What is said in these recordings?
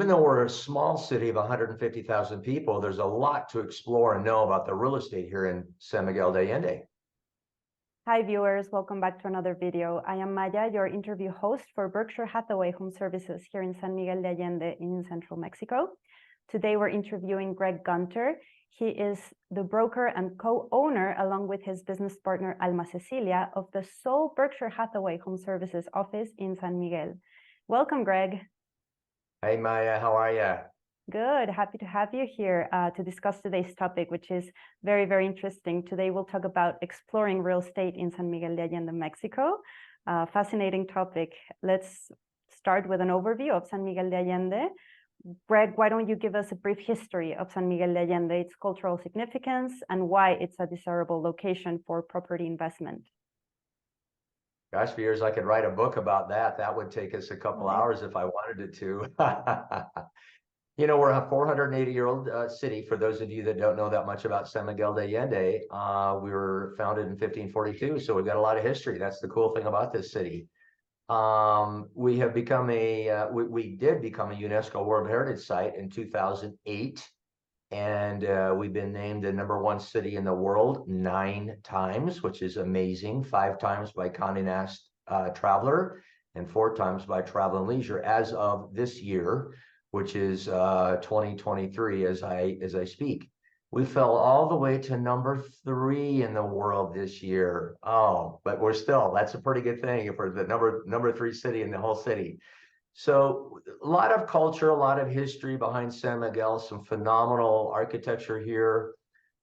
Even though we're a small city of 150,000 people, there's a lot to explore and know about the real estate here in San Miguel de Allende. Hi viewers, welcome back to another video. I am Maya, your interview host for Berkshire Hathaway Home Services here in San Miguel de Allende in central Mexico. Today we're interviewing Greg Gunter. He is the broker and co-owner, along with his business partner Alma Cecilia, of the sole Berkshire Hathaway Home Services office in San Miguel. Welcome, Greg. Hey Maya, how are you? Good, happy to have you here to discuss today's topic, which is very, very interesting. Today we'll talk about exploring real estate in San Miguel de Allende, Mexico. Fascinating topic. Let's start with an overview of San Miguel de Allende. Greg, why don't you give us a brief history of San Miguel de Allende, its cultural significance, and why it's a desirable location for property investment? Gosh, for years I could write a book about that. That would take us a couple hours if I wanted it to. You know, we're a 480-year-old city. For those of you that don't know that much about San Miguel de Allende, we were founded in 1542, so we've got a lot of history. That's the cool thing about this city. We have become we did become a UNESCO World Heritage Site in 2008, and we've been named the #1 city in the world 9 times, which is amazing. 5 times by Condé Nast Traveler, and 4 times by Travel and Leisure as of this year, which is 2023 as I speak. We fell all the way to #3 in the world this year. Oh, but that's a pretty good thing for the number 3 city in the whole city. So a lot of culture, a lot of history behind San Miguel, some phenomenal architecture here.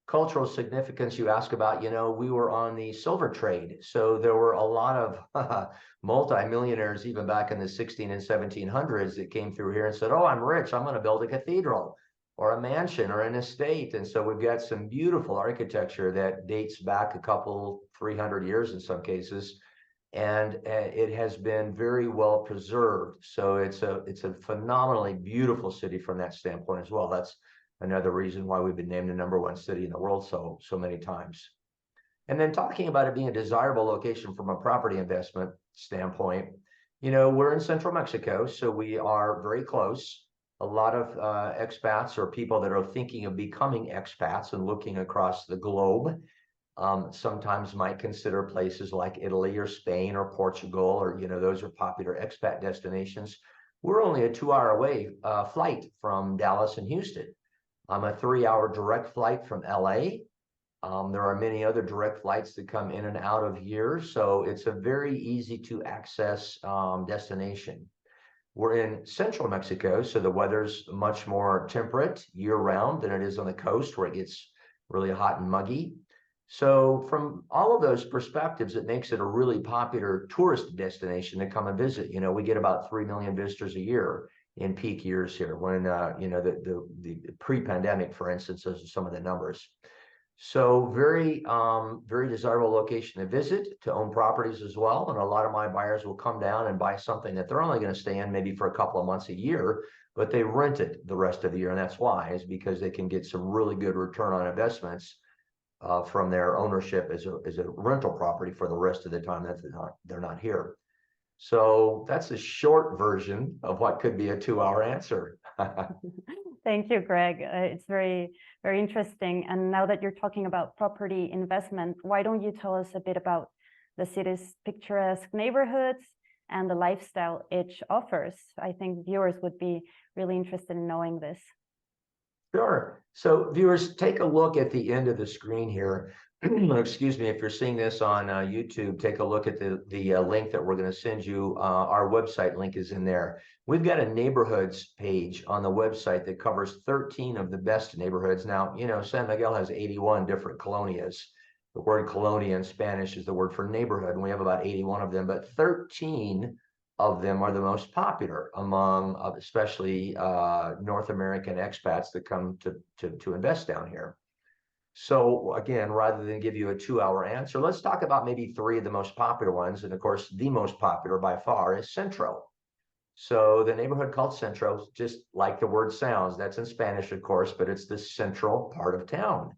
Cultural significance you ask about, you know, we were on the silver trade. So there were a lot of multi-millionaires even back in the 16 and 1700s that came through here and said, oh, I'm rich, I'm going to build a cathedral or a mansion or an estate. And so we've got some beautiful architecture that dates back a couple, 300 years in some cases. And it has been very well preserved. So it's a phenomenally beautiful city from that standpoint as well. That's another reason why we've been named the #1 city in the world so many times. And then talking about it being a desirable location from a property investment standpoint, you know, we're in central Mexico, so we are very close. A lot of expats or people that are thinking of becoming expats and looking across the globe sometimes might consider places like Italy or Spain or Portugal, or, you know, those are popular expat destinations. We're only a 2-hour away flight from Dallas and Houston. I'm a 3-hour direct flight from LA. There are many other direct flights that come in and out of here. So it's a very easy to access destination. We're in central Mexico, so the weather's much more temperate year round than it is on the coast where it gets really hot and muggy. So from all of those perspectives, it makes it a really popular tourist destination to come and visit. You know, we get about 3 million visitors a year in peak years here, when you know, the pre-pandemic, for instance, those are some of the numbers. So very desirable location to visit, to own properties as well. And a lot of my buyers will come down and buy something that they're only going to stay in maybe for a couple of months a year, but they rent it the rest of the year. And that's why, is because they can get some really good return on investments from their ownership as a rental property for the rest of the time that they're not here. So that's a short version of what could be a 2-hour answer. Thank you, Greg. It's very, very interesting. And now that you're talking about property investment, why don't you tell us a bit about the city's picturesque neighborhoods and the lifestyle it offers? I think viewers would be really interested in knowing this. Sure. So viewers, take a look at the end of the screen here. Excuse me, if you're seeing this on YouTube, take a look at the link that we're going to send you. Our website link is in there. We've got a neighborhoods page on the website that covers 13 of the best neighborhoods. Now, you know, San Miguel has 81 different colonias. The word colonia in Spanish is the word for neighborhood, and we have about 81 of them, but 13 of them are the most popular among especially North American expats that come to invest down here. So again, rather than give you a 2-hour answer, let's talk about maybe 3 of the most popular ones. And of course, the most popular by far is Centro. So the neighborhood called Centro, just like the word sounds, that's in Spanish, of course, but it's the central part of town.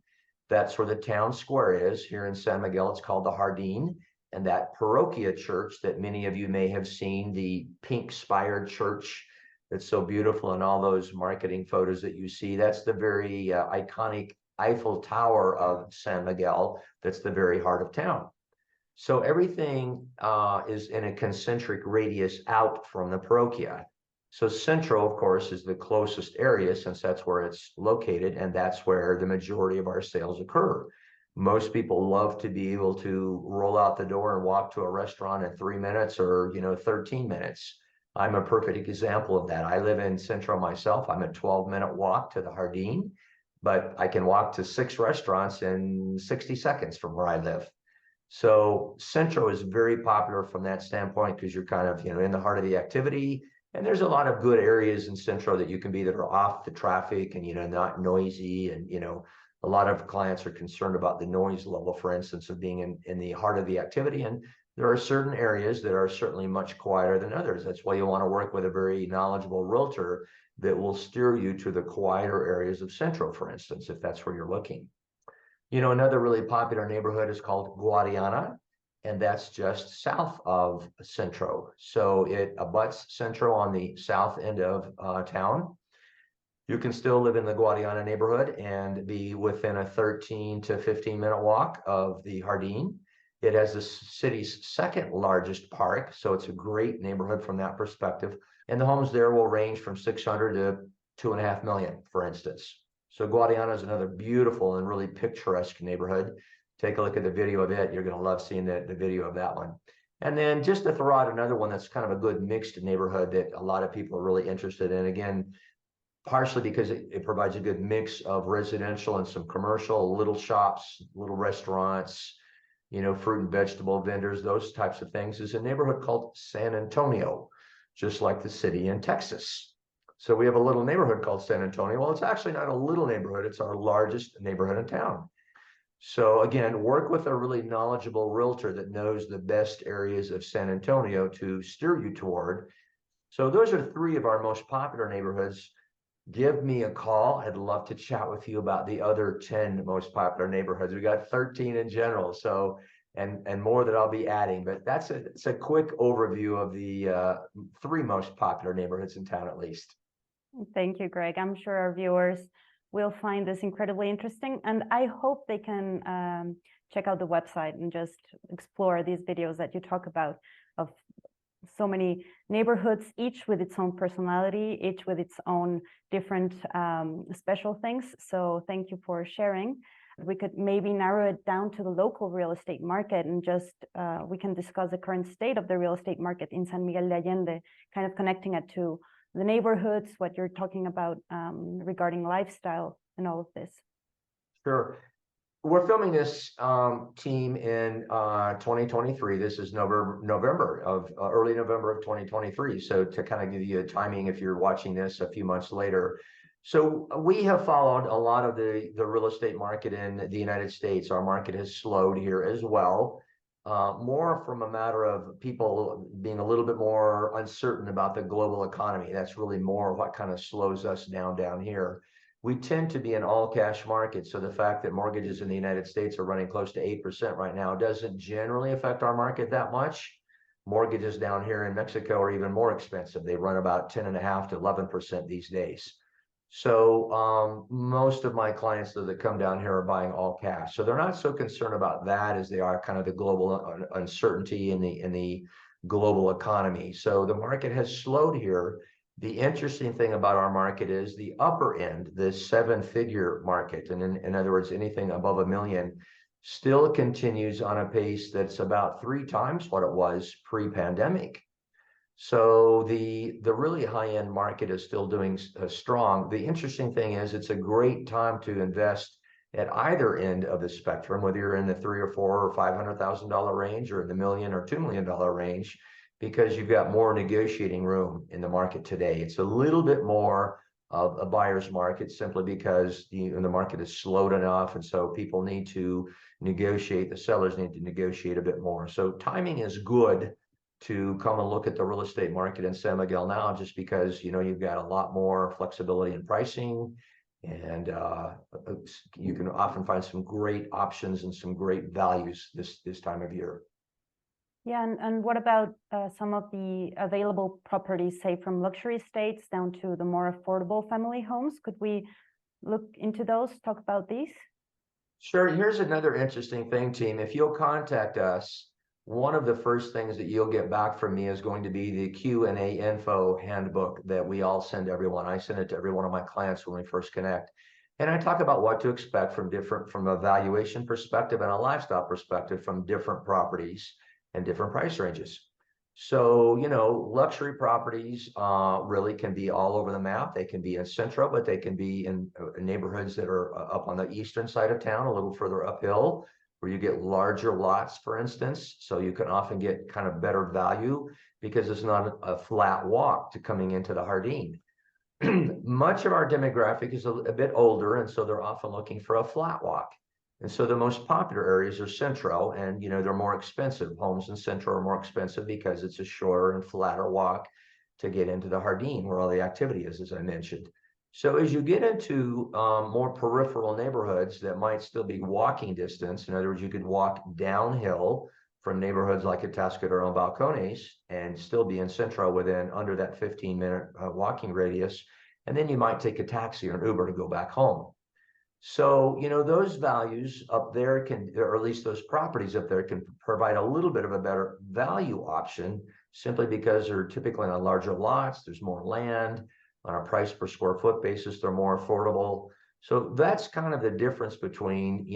That's where the town square is. Here in San Miguel, it's called the Jardín. And that parochia church that many of you may have seen, the pink spired church It's so beautiful in all those marketing photos that you see. That's the very iconic Eiffel Tower of San Miguel. That's the very heart of town. So everything is in a concentric radius out from the parochia. So Centro, of course, is the closest area since that's where it's located, and that's where the majority of our sales occur. Most people love to be able to roll out the door and walk to a restaurant in 3 minutes or 13 minutes. I'm a perfect example of that. I live in Centro myself. I'm a 12-minute walk to the Jardín, but I can walk to 6 restaurants in 60 seconds from where I live. So Centro is very popular from that standpoint because you're kind of, in the heart of the activity. And there's a lot of good areas in Centro that you can be that are off the traffic and, not noisy. And, a lot of clients are concerned about the noise level, for instance, of being in the heart of the activity. And there are certain areas that are certainly much quieter than others. That's why you want to work with a very knowledgeable realtor that will steer you to the quieter areas of Centro, for instance, if that's where you're looking. Another really popular neighborhood is called Guadiana, and that's just south of Centro. So it abuts Centro on the south end of town. You can still live in the Guadiana neighborhood and be within a 13 to 15-minute walk of the Jardín. It has the city's second largest park, so it's a great neighborhood from that perspective. And the homes there will range from 600 to 2.5 million, for instance. So Guadiana is another beautiful and really picturesque neighborhood. Take a look at the video of it. You're going to love seeing the video of that one. And then just to throw out another one that's kind of a good mixed neighborhood that a lot of people are really interested in. Again, partially because it provides a good mix of residential and some commercial, little shops, little restaurants, fruit and vegetable vendors, those types of things, is a neighborhood called San Antonio, just like the city in Texas. So we have a little neighborhood called San Antonio. Well, it's actually not a little neighborhood. It's our largest neighborhood in town. So again, work with a really knowledgeable realtor that knows the best areas of San Antonio to steer you toward. So those are 3 of our most popular neighborhoods. Give me a call. I'd love to chat with you about the other 10 most popular neighborhoods. We got 13 in general, so and more that I'll be adding, but it's a quick overview of the 3 most popular neighborhoods in town, at least. Thank you, Greg. I'm sure our viewers will find this incredibly interesting, and I hope they can check out the website and just explore these videos that you talk about of so many neighborhoods, each with its own personality, each with its own different special things. So thank you for sharing. We could maybe narrow it down to the local real estate market and just we can discuss the current state of the real estate market in San Miguel de Allende, kind of connecting it to the neighborhoods, what you're talking about regarding lifestyle and all of this. Sure. We're filming this team in 2023. This is early November of 2023. So to kind of give you a timing, if you're watching this a few months later. So we have followed a lot of the real estate market in the United States. Our market has slowed here as well. More from a matter of people being a little bit more uncertain about the global economy. That's really more what kind of slows us down here. We tend to be an all-cash market, so the fact that mortgages in the United States are running close to 8% right now doesn't generally affect our market that much. Mortgages down here in Mexico are even more expensive. They run about 10.5% to 11% these days. So most of my clients that come down here are buying all cash. So they're not so concerned about that as they are kind of the global uncertainty in the global economy. So the market has slowed here. The interesting thing about our market is the upper end, the 7-figure market, and in other words, anything above $1 million, still continues on a pace that's about 3 times what it was pre-pandemic. So the really high-end market is still doing strong. The interesting thing is it's a great time to invest at either end of the spectrum, whether you're in the $300,000 or $400,000 or $500,000 range or in the $1 million or $2 million range, because you've got more negotiating room in the market today. It's a little bit more of a buyer's market simply because the market is slowed enough, and so people need to negotiate. The sellers need to negotiate a bit more. So timing is good to come and look at the real estate market in San Miguel now, just because you've got a lot more flexibility in pricing, and you can often find some great options and some great values this time of year. Yeah, and what about some of the available properties, say from luxury estates down to the more affordable family homes? Could we look into those, talk about these? Sure. Here's another interesting thing, team. If you'll contact us, one of the first things that you'll get back from me is going to be the Q&A info handbook that we all send everyone. I send it to every one of my clients when we first connect. And I talk about what to expect from a valuation perspective and a lifestyle perspective from different properties and different price ranges. So, luxury properties really can be all over the map. They can be in Central, but they can be in neighborhoods that are up on the eastern side of town, a little further uphill, where you get larger lots, for instance. So you can often get kind of better value because it's not a flat walk to coming into the Jardín. Much of our demographic is a bit older, and so they're often looking for a flat walk. And so the most popular areas are Centro, and they're more expensive. Homes in Centro are more expensive because it's a shorter and flatter walk to get into the Jardín, where all the activity is, as I mentioned. So as you get into more peripheral neighborhoods that might still be walking distance, in other words, you could walk downhill from neighborhoods like Atascadero and Balcones and still be in Centro within under that 15-minute walking radius. And then you might take a taxi or an Uber to go back home. So, those values up there can, or at least those properties up there can provide a little bit of a better value option simply because they're typically on larger lots, there's more land, on a price per square foot basis, they're more affordable. So that's kind of the difference between,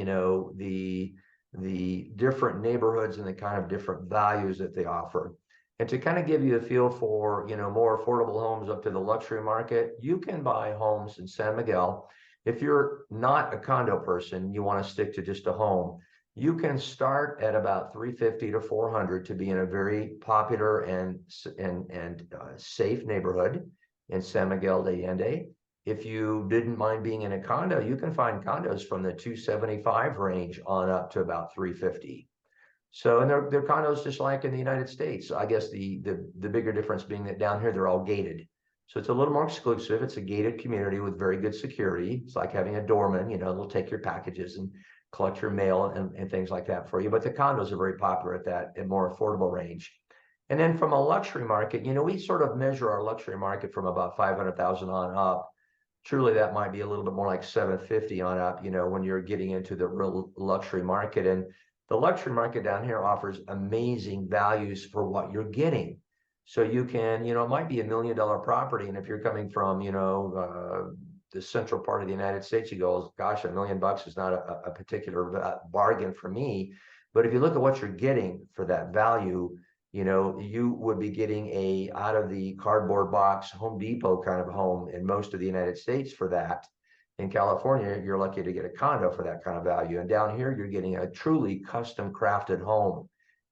the different neighborhoods and the kind of different values that they offer. And to kind of give you a feel for, more affordable homes up to the luxury market, you can buy homes in San Miguel. If you're not a condo person, you want to stick to just a home, you can start at about 350 to 400 to be in a very popular and safe neighborhood in San Miguel de Allende. If you didn't mind being in a condo, you can find condos from the 275 range on up to about 350. So, and they're condos just like in the United States. I guess the bigger difference being that down here they're all gated. So it's a little more exclusive. It's a gated community with very good security. It's like having a doorman, they'll take your packages and collect your mail and things like that for you. But the condos are very popular at that more affordable range. And then from a luxury market, we sort of measure our luxury market from about 500,000 on up. Truly, that might be a little bit more like 750 on up, when you're getting into the real luxury market. And the luxury market down here offers amazing values for what you're getting. So you can, it might be $1 million property. And if you're coming from, the central part of the United States, you go, gosh, $1 million is not a particular bargain for me. But if you look at what you're getting for that value, you would be getting a out of the cardboard box Home Depot kind of home in most of the United States for that. In California, you're lucky to get a condo for that kind of value. And down here, you're getting a truly custom crafted home.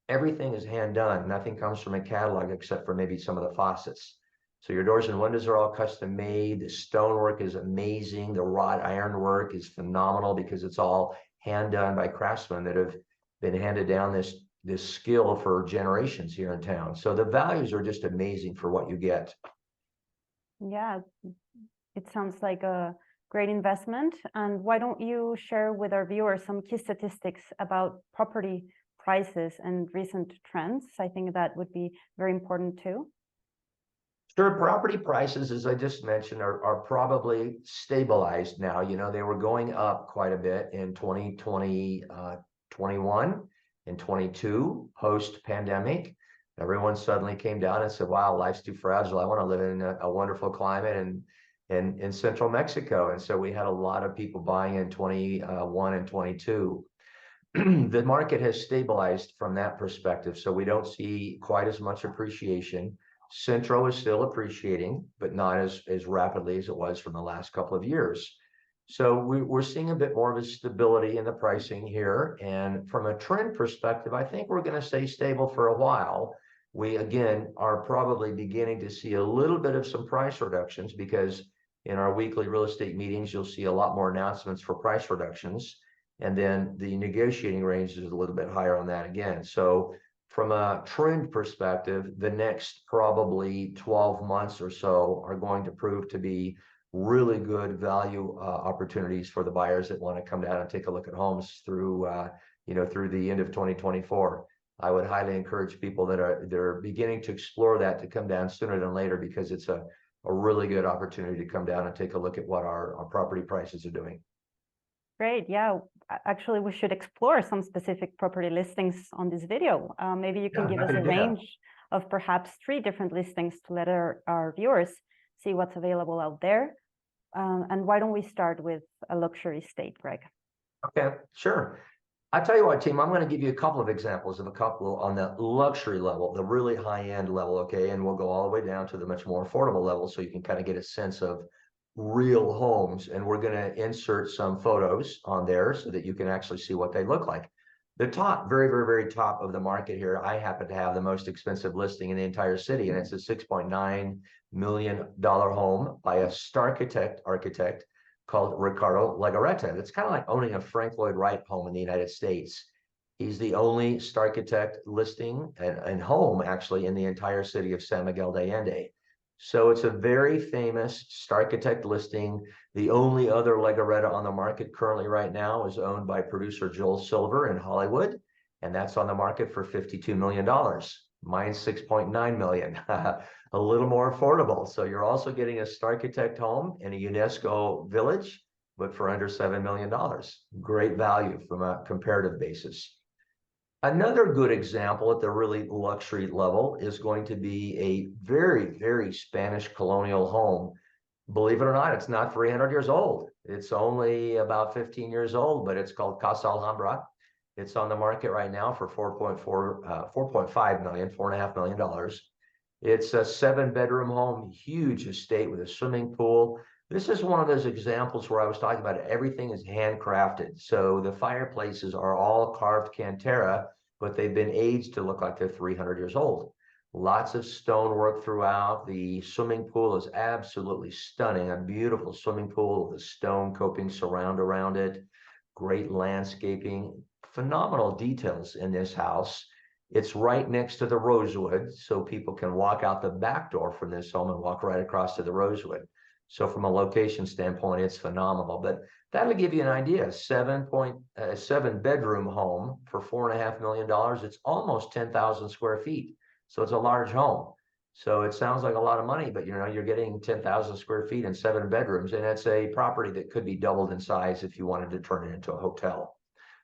Everything is hand done. Nothing comes from a catalog except for maybe some of the faucets. So your doors and windows are all custom made. The stonework is amazing. The wrought iron work is phenomenal because it's all hand done by craftsmen that have been handed down this skill for generations here in town. So the values are just amazing for what you get. Yeah, it sounds like a great investment. And why don't you share with our viewers some key statistics about property prices and recent trends? I think that would be very important too. Sure, property prices, as I just mentioned, are probably stabilized now. They were going up quite a bit in 2020, 21 and 22 post-pandemic. Everyone suddenly came down and said, wow, life's too fragile. I want to live in a wonderful climate and in central Mexico. And so we had a lot of people buying in 21 and 22. The market has stabilized from that perspective. So we don't see quite as much appreciation. Centro is still appreciating, but not as rapidly as it was from the last couple of years. So we're seeing a bit more of a stability in the pricing here. And from a trend perspective, I think we're going to stay stable for a while. We, again, are probably beginning to see a little bit of some price reductions because in our weekly real estate meetings, you'll see a lot more announcements for price reductions. And then the negotiating range is a little bit higher on that again. So from a trend perspective, the next probably 12 months or so are going to prove to be really good value opportunities for the buyers that want to come down and take a look at homes through, through the end of 2024. I would highly encourage people that they're beginning to explore that to come down sooner than later, because it's a really good opportunity to come down and take a look at what our property prices are doing. Great. Yeah, actually, we should explore some specific property listings on this video. Maybe you can give us a range of perhaps 3 different listings to let our viewers see what's available out there. And why don't we start with a luxury estate, Greg? Okay, sure. I tell you what, team, I'm going to give you a couple of examples of a couple on the luxury level, the really high-end level, okay? And we'll go all the way down to the much more affordable level so you can kind of get a sense of real homes. And we're going to insert some photos on there so that you can actually see what they look like. The top, very, very, very top of the market here, I happen to have the most expensive listing in the entire city, and it's a $6.9 million home by a Starchitect architect called Ricardo Legarreta. It's kind of like owning a Frank Lloyd Wright home in the United States. He's the only Starchitect listing and home actually in the entire city of San Miguel de Allende. So it's a very famous Starchitect listing. The only other Legarreta on the market currently right now is owned by producer Joel Silver in Hollywood, and that's on the market for $52 million. Mine's $6.9 million. A little more affordable. So you're also getting a Starchitect home in a UNESCO village, but for under $7 million. Great value from a comparative basis. Another good example at the really luxury level is going to be a very, very Spanish colonial home. Believe it or not, it's not 300 years old. It's only about 15 years old, but it's called Casa Alhambra. It's on the market right now for $4.5 million, $4.5 million. It's a 7-bedroom home, huge estate with a swimming pool. This is one of those examples where I was talking about everything is handcrafted. So the fireplaces are all carved Cantera, but they've been aged to look like they're 300 years old. Lots of stonework throughout. The swimming pool is absolutely stunning. A beautiful swimming pool with a stone coping surround around it. Great landscaping. Phenomenal details in this house. It's right next to the Rosewood, so people can walk out the back door from this home and walk right across to the Rosewood. So from a location standpoint, it's phenomenal. But that'll give you an idea. 7-bedroom home for $4.5 million. It's almost 10,000 square feet. So it's a large home. So it sounds like a lot of money, but you're getting 10,000 square feet and 7 bedrooms, and it's a property that could be doubled in size if you wanted to turn it into a hotel.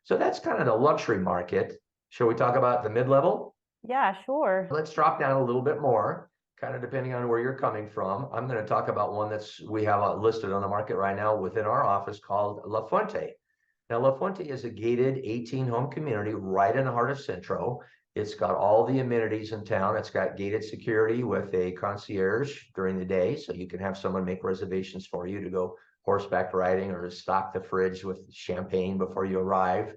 So that's kind of the luxury market. Shall we talk about the mid-level? Yeah, sure. Let's drop down a little bit more, kind of depending on where you're coming from. I'm going to talk about one we have listed on the market right now within our office called La Fuente. Now, La Fuente is a gated 18-home community right in the heart of Centro. It's got all the amenities in town. It's got gated security with a concierge during the day, so you can have someone make reservations for you to go horseback riding or to stock the fridge with champagne before you arrive.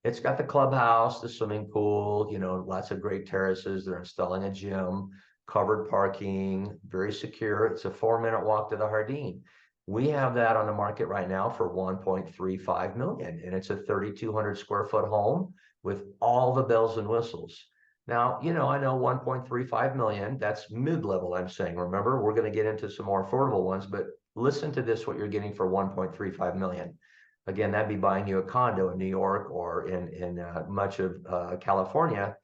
It's got the clubhouse, the swimming pool, lots of great terraces. They're installing a gym, covered parking, very secure. It's a 4-minute walk to the Jardín. We have that on the market right now for $1.35 million, and it's a 3,200 square foot home with all the bells and whistles. Now, I know 1.35 million, that's mid-level, I'm saying. Remember, we're going to get into some more affordable ones, but listen to this, what you're getting for 1.35 million. Again, that'd be buying you a condo in New York or in much of California.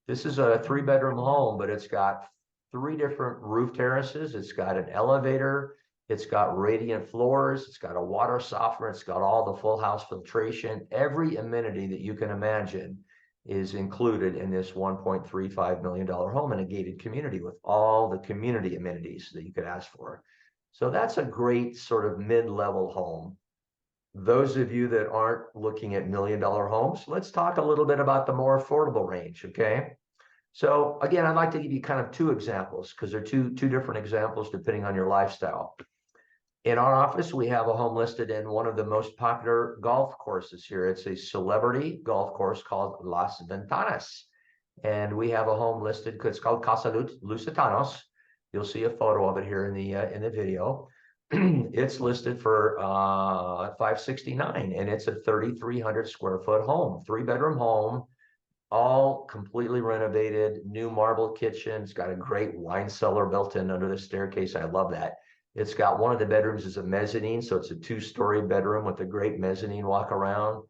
This is a 3-bedroom home, but it's got 3 different roof terraces. It's got an elevator. It's got radiant floors. It's got a water softener. It's got all the full house filtration. Every amenity that you can imagine is included in this $1.35 million home in a gated community with all the community amenities that you could ask for. So that's a great sort of mid-level home. Those of you that aren't looking at $1 million homes, let's talk a little bit about the more affordable range, okay? So again, I'd like to give you kind of 2 examples because they're two different examples depending on your lifestyle. In our office, we have a home listed in one of the most popular golf courses here. It's a celebrity golf course called Las Ventanas. And we have a home listed, it's called Casa Lusitanos. You'll see a photo of it here in the video. It's listed for $569, and it's a 3,300 square foot home, 3-bedroom home, all completely renovated, new marble kitchen. It's got a great wine cellar built in under the staircase. I love that. It's got one of the bedrooms is a mezzanine, so it's a 2-story bedroom with a great mezzanine walk around.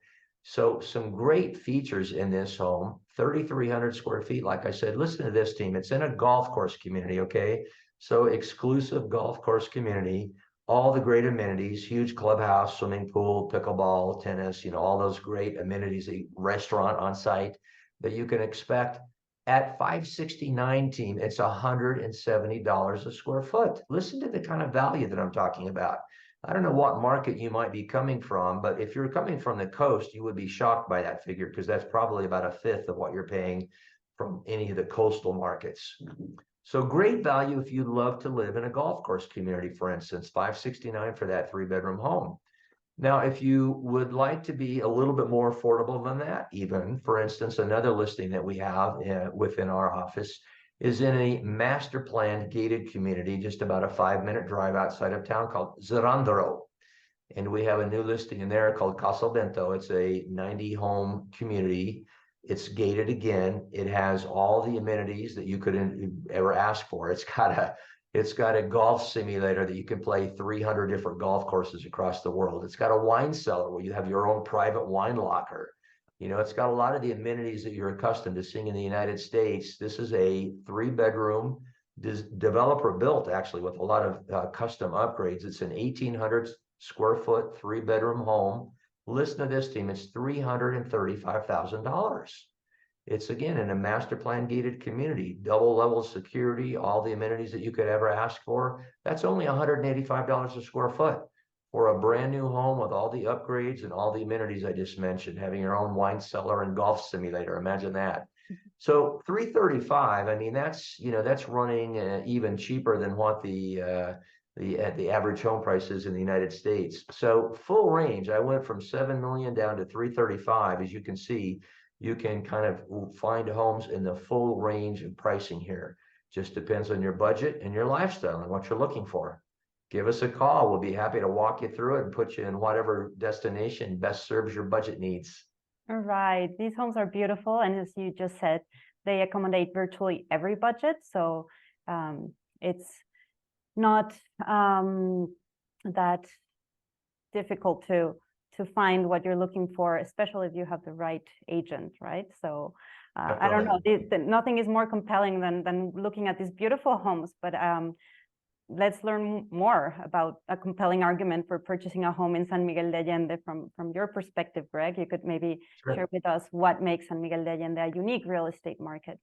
So some great features in this home. 3,300 square feet. Like I said, listen to this team. It's in a golf course community, okay? So exclusive golf course community, all the great amenities, huge clubhouse, swimming pool, pickleball, tennis, all those great amenities, a restaurant on site that you can expect. At 569 team, it's $170 a square foot. Listen to the kind of value that I'm talking about. I don't know what market you might be coming from, but if you're coming from the coast, you would be shocked by that figure because that's probably about a fifth of what you're paying from any of the coastal markets. So great value if you love to live in a golf course community, for instance, 569 for that 3-bedroom home. Now, if you would like to be a little bit more affordable than that, even, for instance, another listing that we have within our office is in a master planned gated community, just about a 5-minute drive outside of town called Zerandero. And we have a new listing in there called Casa Bento. It's a 90-home community. It's gated again. It has all the amenities that you could ever ask for. It's got a golf simulator that you can play 300 different golf courses across the world. It's got a wine cellar where you have your own private wine locker. It's got a lot of the amenities that you're accustomed to seeing in the United States. This is a 3-bedroom developer built, actually, with a lot of custom upgrades. It's an 1,800 square foot 3-bedroom home. Listen to this team, it's $335,000. It's again in a master plan gated community, double level security, all the amenities that you could ever ask for. That's only $185 a square foot for a brand new home with all the upgrades and all the amenities I just mentioned, having your own wine cellar and golf simulator. Imagine that. So 335, I mean, that's running even cheaper than what the average home price is in the United States. So full range, I went from 7 million down to 335. As you can see, you can kind of find homes in the full range of pricing here. Just depends on your budget and your lifestyle and what you're looking for. Give us a call. We'll be happy to walk you through it and put you in whatever destination best serves your budget needs. All right. These homes are beautiful. And as you just said, they accommodate virtually every budget. So it's not that difficult to find what you're looking for, especially if you have the right agent, right? So I don't know, nothing is more compelling than looking at these beautiful homes, but let's learn more about a compelling argument for purchasing a home in San Miguel de Allende from your perspective, Greg. You could maybe share with us what makes San Miguel de Allende a unique real estate market.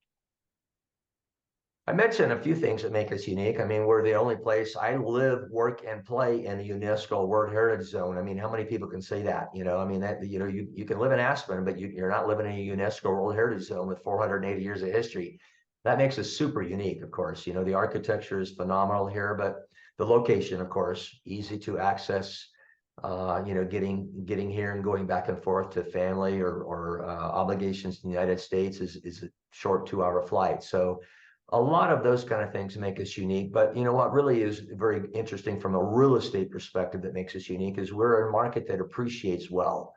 I mentioned a few things that make us unique. I mean, we're the only place I live, work, and play in the UNESCO World Heritage Zone. I mean, how many people can say that? I mean, that you can live in Aspen, but you're not living in a UNESCO World Heritage Zone with 480 years of history. That makes us super unique, of course. The architecture is phenomenal here, but the location, of course, easy to access. Getting here and going back and forth to family or obligations in the United States is a short 2-hour flight. So a lot of those kind of things make us unique. But what really is very interesting from a real estate perspective that makes us unique is we're a market that appreciates well.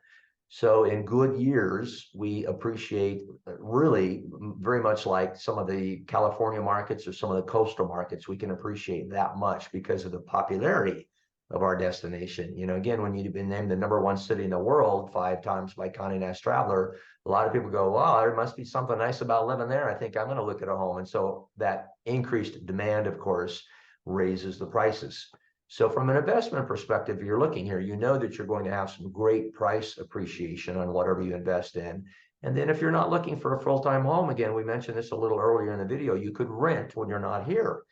So in good years, we appreciate really very much like some of the California markets or some of the coastal markets. We can appreciate that much because of the popularity of our destination. Again, when you've been named the #1 city in the world 5 times by Condé Nast Traveler, a lot of people go, wow, there must be something nice about living there. I think I'm going to look at a home. And so that increased demand, of course, raises the prices. So from an investment perspective, if you're looking here, that you're going to have some great price appreciation on whatever you invest in. And then if you're not looking for a full-time home, again, we mentioned this a little earlier in the video, you could rent when you're not here.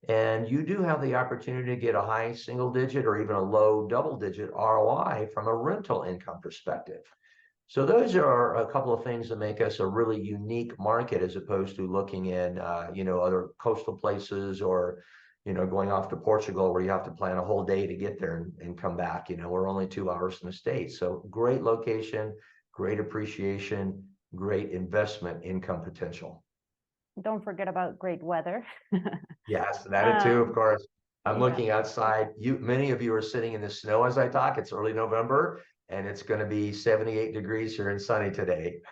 And you do have the opportunity to get a high single-digit or even a low double-digit ROI from a rental income perspective. So those are a couple of things that make us a really unique market as opposed to looking in, other coastal places or, going off to Portugal where you have to plan a whole day to get there and come back. We're only 2 hours from the States. So great location, great appreciation, great investment income potential. Don't forget about great weather. Yes, that too, of course. I'm looking outside. Many of you are sitting in the snow as I talk. It's early November, and it's going to be 78 degrees here and sunny today.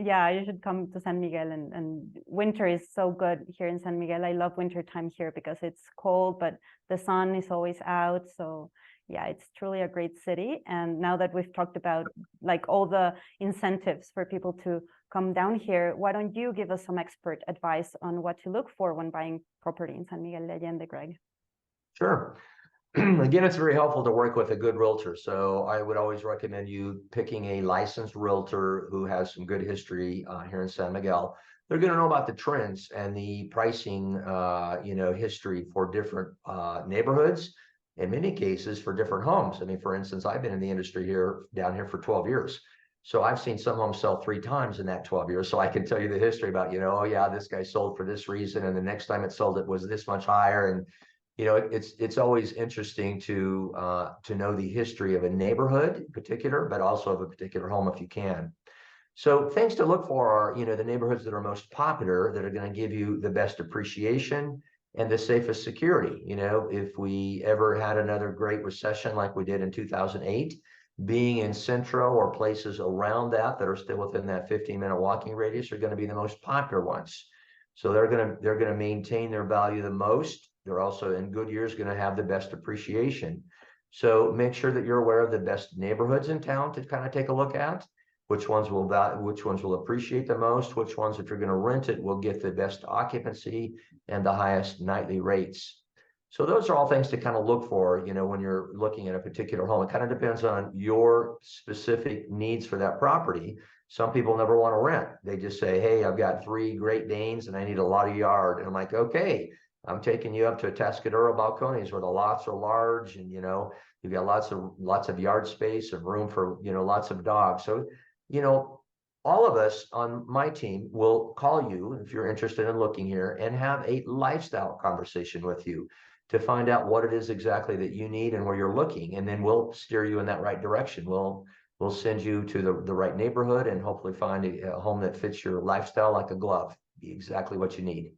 Yeah, you should come to San Miguel, and winter is so good here in San Miguel. I love winter time here because it's cold, but the sun is always out. So yeah, it's truly a great city. And now that we've talked about like all the incentives for people to come down here, why don't you give us some expert advice on what to look for when buying property in San Miguel de Allende, Greg? Sure. Again, it's very helpful to work with a good realtor. So I would always recommend you picking a licensed realtor who has some good history here in San Miguel. They're going to know about the trends and the pricing, history for different neighborhoods. In many cases, for different homes. I mean, for instance, I've been in the industry down here for 12 years. So I've seen some homes sell 3 times in that 12 years. So I can tell you the history about, oh yeah, this guy sold for this reason, and the next time it sold, it was this much higher. And it's always interesting to know the history of a neighborhood in particular, but also of a particular home if you can. So things to look for are, the neighborhoods that are most popular, that are going to give you the best appreciation and the safest security. If we ever had another great recession like we did in 2008, being in Centro or places around that are still within that 15-minute walking radius are going to be the most popular ones. So they're going to maintain their value the most. They're also, in good years, going to have the best appreciation. So make sure that you're aware of the best neighborhoods in town to kind of take a look at. Which ones will appreciate the most, which ones, if you're going to rent it, will get the best occupancy and the highest nightly rates. So those are all things to kind of look for, when you're looking at a particular home. It kind of depends on your specific needs for that property. Some people never want to rent. They just say, hey, I've got 3 Great Danes and I need a lot of yard. And I'm like, okay, I'm taking you up to Atascadero balconies where the lots are large and, you've got lots of yard space and room for, lots of dogs. So, all of us on my team will call you if you're interested in looking here and have a lifestyle conversation with you to find out what it is exactly that you need and where you're looking. And then we'll steer you in that right direction. We'll send you to the right neighborhood and hopefully find a home that fits your lifestyle like a glove, be exactly what you need.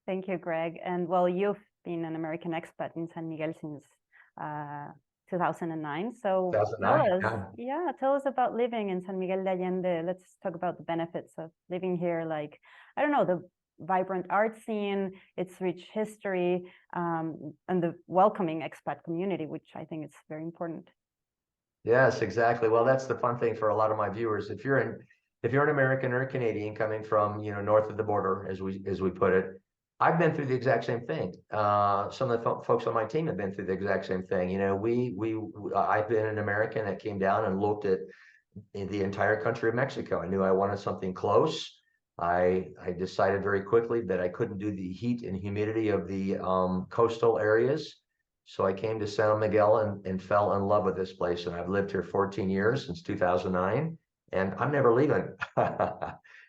Thank you, Greg. And well, you've been an American expat in San Miguel since 2009. So 2009, tell us about living in San Miguel de Allende. Let's talk about the benefits of living here. Like, I don't know, the vibrant art scene, its rich history, and the welcoming expat community, which I think is very important. Yes, exactly. Well, that's the fun thing for a lot of my viewers. If you're an American or a Canadian coming from, north of the border, as we put it, I've been through the exact same thing. Some of the folks on my team have been through the exact same thing. I've been an American that came down and looked at the entire country of Mexico. I knew I wanted something close. I decided very quickly that I couldn't do the heat and humidity of the coastal areas. So I came to San Miguel and fell in love with this place. And I've lived here 14 years, since 2009, and I'm never leaving.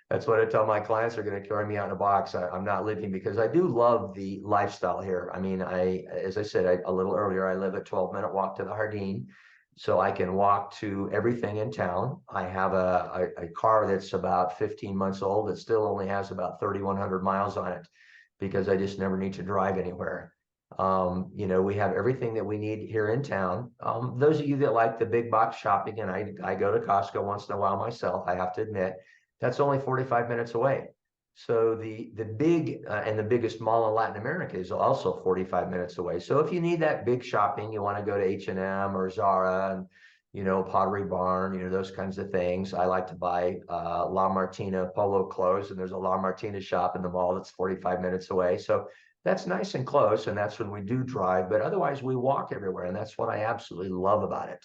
That's what I tell my clients. Are going to carry me out in a box. I'm not leaving because I do love the lifestyle here. I mean, as I said a little earlier, I live a 12-minute walk to the Jardín. So I can walk to everything in town. I have a car that's about 15 months old that still only has about 3,100 miles on it because I just never need to drive anywhere. We have everything that we need here in town. Those of you that like the big box shopping, and I go to Costco once in a while myself, I have to admit, that's only 45 minutes away. So the big and the biggest mall in Latin America is also 45 minutes away. So if you need that big shopping, you want to go to H&M or Zara and, Pottery Barn, those kinds of things. I like to buy La Martina polo clothes, and there's a La Martina shop in the mall that's 45 minutes away. So that's nice and close, and that's when we do drive. But otherwise, we walk everywhere, and that's what I absolutely love about it.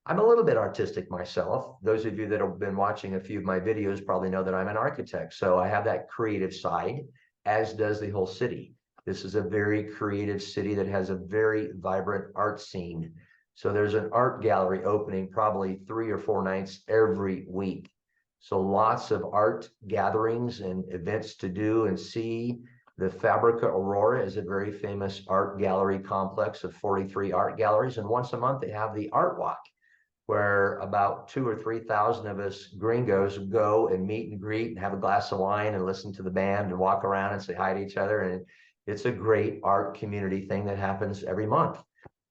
I'm a little bit artistic myself. Those of you that have been watching a few of my videos probably know that I'm an architect. So I have that creative side, as does the whole city. This is a very creative city that has a very vibrant art scene. So there's an art gallery opening probably 3 or 4 nights every week. So lots of art gatherings and events to do and see. The Fabrica Aurora is a very famous art gallery complex of 43 art galleries. And once a month, they have the Art Walk, where about 2,000 or 3,000 of us gringos go and meet and greet and have a glass of wine and listen to the band and walk around and say hi to each other. And it's a great art community thing that happens every month.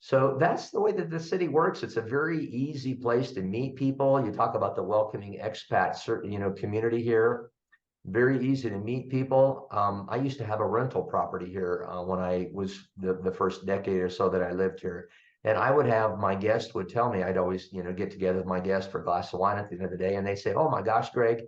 So that's the way that the city works. It's a very easy place to meet people. You talk about the welcoming expat, community here. Very easy to meet people. I used to have a rental property here when I was the first decade or so that I lived here. And I would have my guest would tell me, I'd always, get together with my guest for a glass of wine at the end of the day. And they say, oh my gosh, Greg,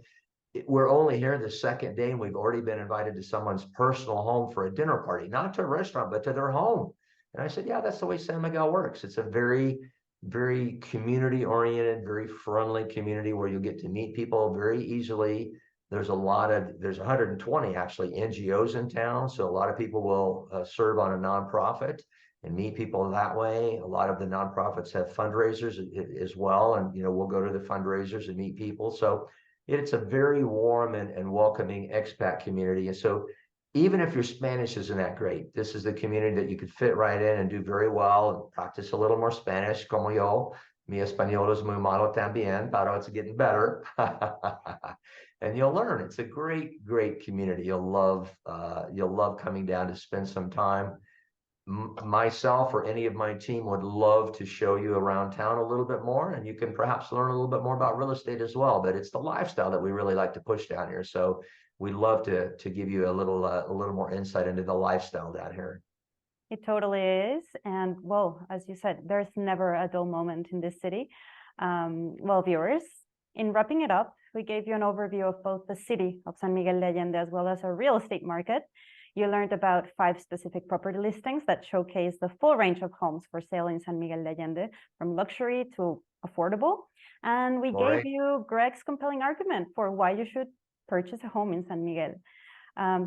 we're only here the second day and we've already been invited to someone's personal home for a dinner party, not to a restaurant, but to their home. And I said, yeah, that's the way San Miguel works. It's a very, very community oriented, very friendly community where you get to meet people very easily. There's 120 actually NGOs in town. So a lot of people will serve on a nonprofit and meet people that way. A lot of the nonprofits have fundraisers as well. And, we'll go to the fundraisers and meet people. So it's a very warm and welcoming expat community. And so even if your Spanish isn't that great, this is the community that you could fit right in and do very well and practice a little more Spanish, como yo. Mi español es muy malo también, pero it's getting better. And you'll learn. It's a great, great community. You'll love coming down to spend some time. Myself or any of my team would love to show you around town a little bit more, and you can perhaps learn a little bit more about real estate as well. But it's the lifestyle that we really like to push down here. So we'd love to give you a little more insight into the lifestyle down here. It totally is. And well, as you said, there's never a dull moment in this city. Well, viewers, in wrapping it up, we gave you an overview of both the city of San Miguel de Allende as well as our real estate market. You learned about 5 specific property listings that showcase the full range of homes for sale in San Miguel de Allende, from luxury to affordable. And we gave you Greg's compelling argument for why you should purchase a home in San Miguel.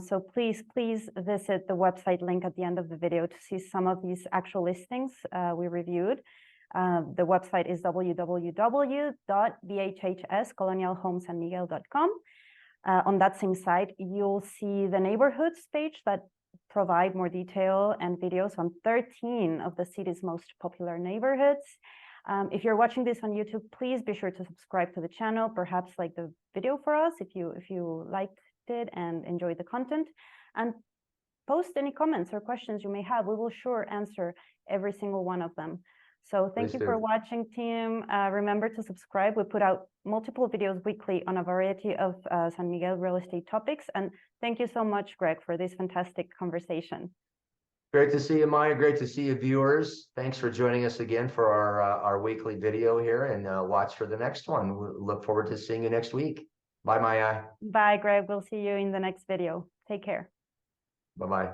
So please visit the website link at the end of the video to see some of these actual listings we reviewed. The website is www.bhhscolonialhomesanmiguel.com. On that same site, you'll see the neighborhoods page that provide more detail and videos on 13 of the city's most popular neighborhoods. If you're watching this on YouTube, please be sure to subscribe to the channel, perhaps like the video for us if you liked it and enjoyed the content, and post any comments or questions you may have. We will sure answer every single one of them. So thank you for watching, team. Remember to subscribe. We put out multiple videos weekly on a variety of San Miguel real estate topics. And thank you so much, Greg, for this fantastic conversation. Great to see you, Maya. Great to see you, viewers. Thanks for joining us again for our weekly video here, and watch for the next one. We look forward to seeing you next week. Bye, Maya. Bye, Greg. We'll see you in the next video. Take care. Bye-bye.